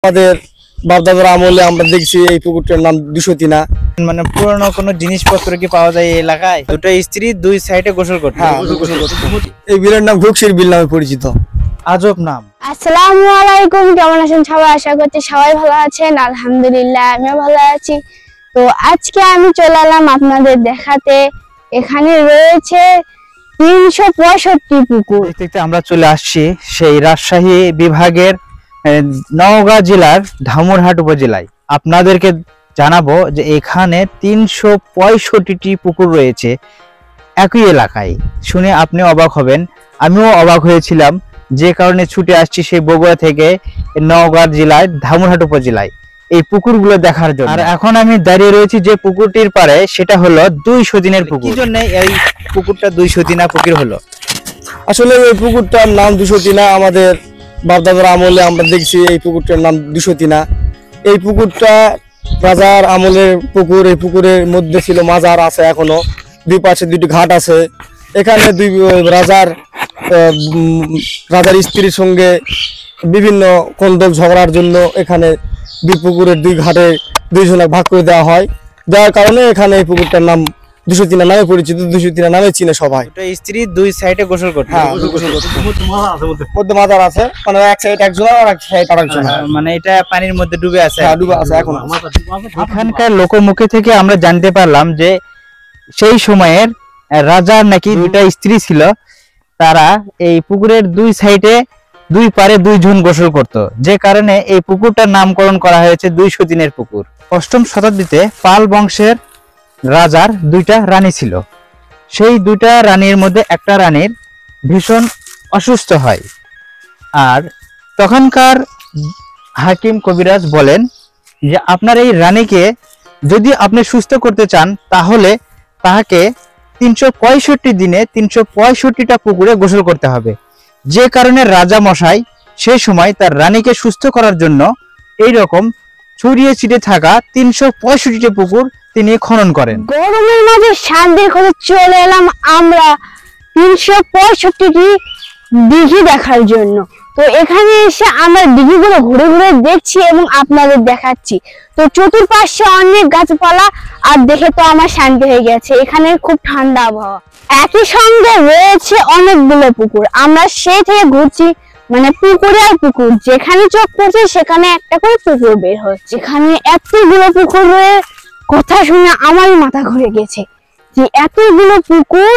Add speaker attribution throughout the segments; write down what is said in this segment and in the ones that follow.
Speaker 1: আমাদের বাপদাদার আমলে আমরা দেখছি এই পুকুরটার নাম 203।
Speaker 2: মানে পুরনো কোনো জিনিসপত্র কি পাওয়া যায় এই এলাকায়? দুটো স্ত্রী দুই সাইডে গোসল করতে।
Speaker 1: হ্যাঁ, এই বিলের নাম ঘুকশির বিল নামে পরিচিত।
Speaker 2: আজব নাম।
Speaker 3: আসসালামু আলাইকুম, কেমন আছেন সবাই? আশা করছি সবাই ভালো আছেন। আলহামদুলিল্লাহ আমিও ভালো আছি। তো আজকে আমি চলে এলাম আপনাদের দেখাতে। এখানে রয়েছে 365 পুকুর।
Speaker 2: দেখতে আমরা চলে আসছি সেই রাজশাহী বিভাগের নওগাঁ জেলার ধামুরহাট উপজেলায়। আপনাদেরকে জানাবো যে এখানে 365টি পুকুর রয়েছে একই এলাকায়। শুনে আপনি অবাক হবেন, আমিও অবাক হয়েছিলাম, যে কারণে ছুটে আসছি সেই বগুড়া থেকে নওগাঁ জেলার ধামুরহাট উপজেলায় এই পুকুরগুলো দেখার জন্য। আর এখন আমি দাঁড়িয়ে রয়েছি যে পুকুরটির পারে, সেটা হলো 200 দিনের পুকুর। কি জন্য এই পুকুরটা 200 দিনা পুকুর হলো?
Speaker 1: আসলে এই পুকুরটার নাম 203। আমাদের বাপদাদার আমলে আমরা দেখছি এই পুকুরটার নাম 203। এই পুকুরটা রাজার আমলের পুকুর। এই পুকুরের মধ্যে ছিল মাজার, আছে এখনো। দুই পাশে দুটি ঘাট আছে। এখানে রাজার স্ত্রীর সঙ্গে বিভিন্ন কন্দল ঝগড়ার জন্য এখানে দুই পুকুরের দুই ঘাটে দুইজনে ভাগ করে দেওয়া হয়। দেওয়ার কারণে এখানে এই পুকুরটার নাম 203 নামে পরিচিত। 203 নামে চিনে সবাই।
Speaker 2: দুটো স্ত্রী দুই সাইডে গোসল করতে।
Speaker 1: হ্যাঁ, মধ্যে মাজার আছে, মানে এক সাইড একজন আর এক সাইড আরেকজন।
Speaker 2: মানে এটা পানির মধ্যে ডুবে আছে।
Speaker 1: হ্যাঁ, ডুবে আছে এখন।
Speaker 2: এখানকার লোকমুখে থেকে আমরা জানতে পারলাম যে সেই সময়ের রাজার নাকি দুইটা স্ত্রী ছিল। তারা এই পুকুরের দুই সাইডে দুই পারে দুইজন গোসল করত, যে কারণে এই পুকুরটার নামকরণ করা হয়েছে 200 দিনের পুকুর। 8ম শতাব্দীতে পাল বংশের রাজার দুইটা রানী ছিল। সেই দুইটা রানীর মধ্যে একটা রানীর ভীষণ অসুস্থ হয়। আর তখনকার হাকিম কবিরাজ বলেন যে আপনার এই রানীকে যদি আপনি সুস্থ করতে চান, তাহলে তাহাকে 365 দিনে 365টা পুকুরে গোসল করতে হবে। যে কারণে রাজা মশাই সেই সময় তার রানীকে সুস্থ করার জন্য এই রকম ছড়িয়ে ছিটে থাকা 365টা পুকুর তিনি খনন করেন।
Speaker 3: গরমের মাঝে শান্তির খোঁজে চলে এলাম আমরা 365টি দিঘি দেখার জন্য। তো এখানে এসে আমরা দিঘিগুলো ঘুরে ঘুরে দেখছি এবং আপনাদের দেখাচ্ছি। তো চতুর্পাশে অনেক গাছপালা, আর দেখে তো আমার শান্তি হয়ে গেছে। এখানে খুব ঠান্ডা আবহাওয়া, একই সঙ্গে রয়েছে অনেকগুলো পুকুর। আমরা সেই থেকে ঘুরছি, মানে পুকুরে আর পুকুর, যেখানে চোখ পড়ছে সেখানে একটা করে পুকুর বের হচ্ছে। এখানে এতগুলো পুকুর রয়ে কথা শুনে আমারই মাথা ঘুরে গেছে যে এতগুলো পুকুর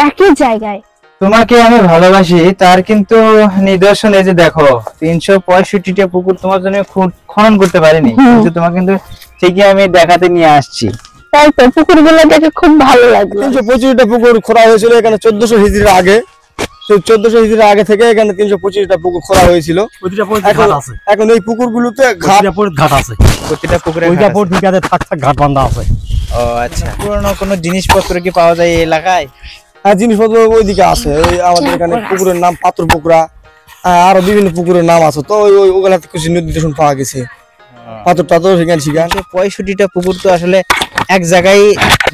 Speaker 3: একই জায়গায়।
Speaker 2: তোমাকে আমি ভালোবাসি তার কিন্তু নিদর্শন এই যে দেখো, 365টা পুকুর তোমার জন্য খনন করতে পারিনি, কিন্তু তোমাকে কিন্তু ঠিকই আমি দেখাতে নিয়ে আসছি।
Speaker 3: তাই তো, পুকুরগুলো দেখে খুব ভালো লাগলো।
Speaker 1: 325টা পুকুর খোঁড়া হয়েছিল এখানে 1400 হিজরির আগে। তো 1400 হিজরির আগে থেকে এখানে 325টা পুকুর খোঁড়া হয়েছিল। এখন এই পুকুরগুলোতে ঘাট
Speaker 2: আছে, প্রতিটা পুকুরে
Speaker 1: ঘাট বাঁধা আছে।
Speaker 2: ও আচ্ছা, পুরনো কোনো জিনিসপত্র কি পাওয়া যায় এই এলাকায়?
Speaker 1: হ্যাঁ, জিনিসপত্র ওইদিকে আছে। ওই আমাদের এখানে পুকুরের নাম পাথর পুকুরা, আরো বিভিন্ন পুকুরের নাম আছে। তো ওগুলাতে কিছু নির্দেশন পাওয়া গেছে, পাথর টাথর সেখানে।
Speaker 2: 65টা পুকুর তো আসলে এক জায়গায়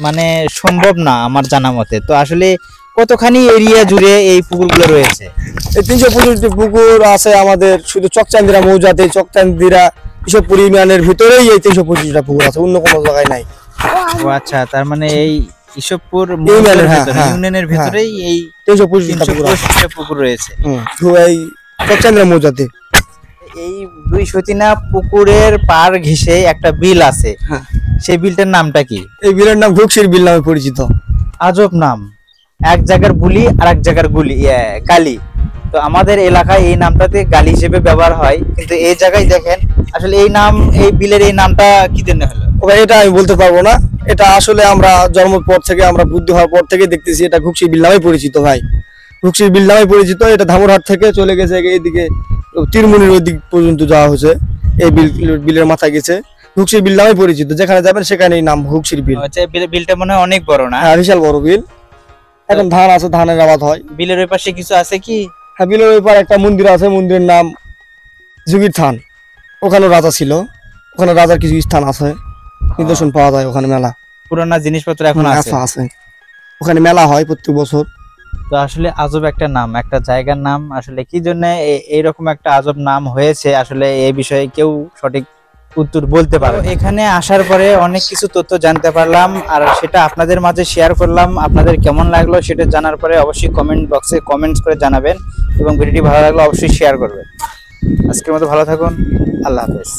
Speaker 2: মানে সম্ভব না আমার জানা মতে। তো আসলে কতখানি এরিয়া জুড়ে এই পুকুরগুলো রয়েছে?
Speaker 1: এই 325টি পুকুর আছে আমাদের শুধু চকচান্দিরা মৌজাতে। চকচান্দিরা ইসবপুর ইউনিয়নের ভিতরেই এই 325টা পুকুর আছে, অন্য কোনো জায়গায় নাই।
Speaker 2: ও আচ্ছা, তার মানে এই ইসবপুর
Speaker 1: ইউনিয়নের
Speaker 2: ভিতরেই এই
Speaker 1: 325টা
Speaker 2: পুকুর রয়েছে
Speaker 1: এই চকচান্দিরা মৌজাতে।
Speaker 2: এই 203 পুকুরের পার ঘেঁষে একটা বিল আছে, সেই বিলটার নামটা কি?
Speaker 1: এই বিলের নাম ঘুকশির বিল নামে পরিচিত।
Speaker 2: আজব নাম, এক জায়গার বুলি আর এক জায়গার গালি। তো আমাদের এলাকায় এই নামটাতে গালি হিসেবে ব্যবহার হয়, কিন্তু এই জায়গায় দেখেন আসলে এই নাম, এই বিলের এই নামটা কি জন্য হলো?
Speaker 1: এটা আমি বলতে পারবো না। এটা আসলে আমরা জন্মের পর থেকে, আমরা বুদ্ধি হওয়ার পর থেকে দেখতেছি এটা ঘুকশির বিল নামে পরিচিত। ভাই, ঘুকশির বিল নামে পরিচিত। এটা ধামুরহাট থেকে চলে গেছে এইদিকে তিরমুনির ওই দিক পর্যন্ত যাওয়া হয়েছে। এই বিলের মাথায় গেছে, ঘুকশির বিল নামে পরিচিত। যেখানে যাবেন সেখানেই নাম ঘুকশির বিল।
Speaker 2: আচ্ছা, বিলটা মনে হয় অনেক বড় না?
Speaker 1: হ্যাঁ, বিশাল বড় বিল। এখন ধান আছে, ধানের আবাদ হয়।
Speaker 2: বিলের ওই পাশে কিছু আছে কি?
Speaker 1: হ্যাঁ, বিলের ওই পারে একটা মন্দির আছে, মন্দিরের নাম যুগির থান। ওখানে রাজা ছিল, ওখানে রাজার কিছু স্থান আছে, নিদর্শন পাওয়া যায়। ওখানে মেলা
Speaker 2: পুরানা জিনিসপত্র এখন আছে।
Speaker 1: ওখানে মেলা হয় প্রত্যেক বছর।
Speaker 2: তো আসলে আজব একটা নাম, একটা জায়গার নাম, আসলে কি জন্য এইরকম একটা আজব নাম হয়েছে আসলে এই বিষয়ে কেউ সঠিক উত্তর বলতে পারে। এখানে আসার পরে অনেক কিছু তথ্য জানতে পারলাম, আর সেটা আপনাদের মাঝে শেয়ার করলাম। আপনাদের কেমন লাগলো সেটা জানার পরে অবশ্যই কমেন্ট বক্সে কমেন্টস করে জানাবেন, এবং ভিডিওটি ভালো লাগলে অবশ্যই শেয়ার করবেন। আজকের মতো ভালো থাকুন, আল্লাহ হাফেজ।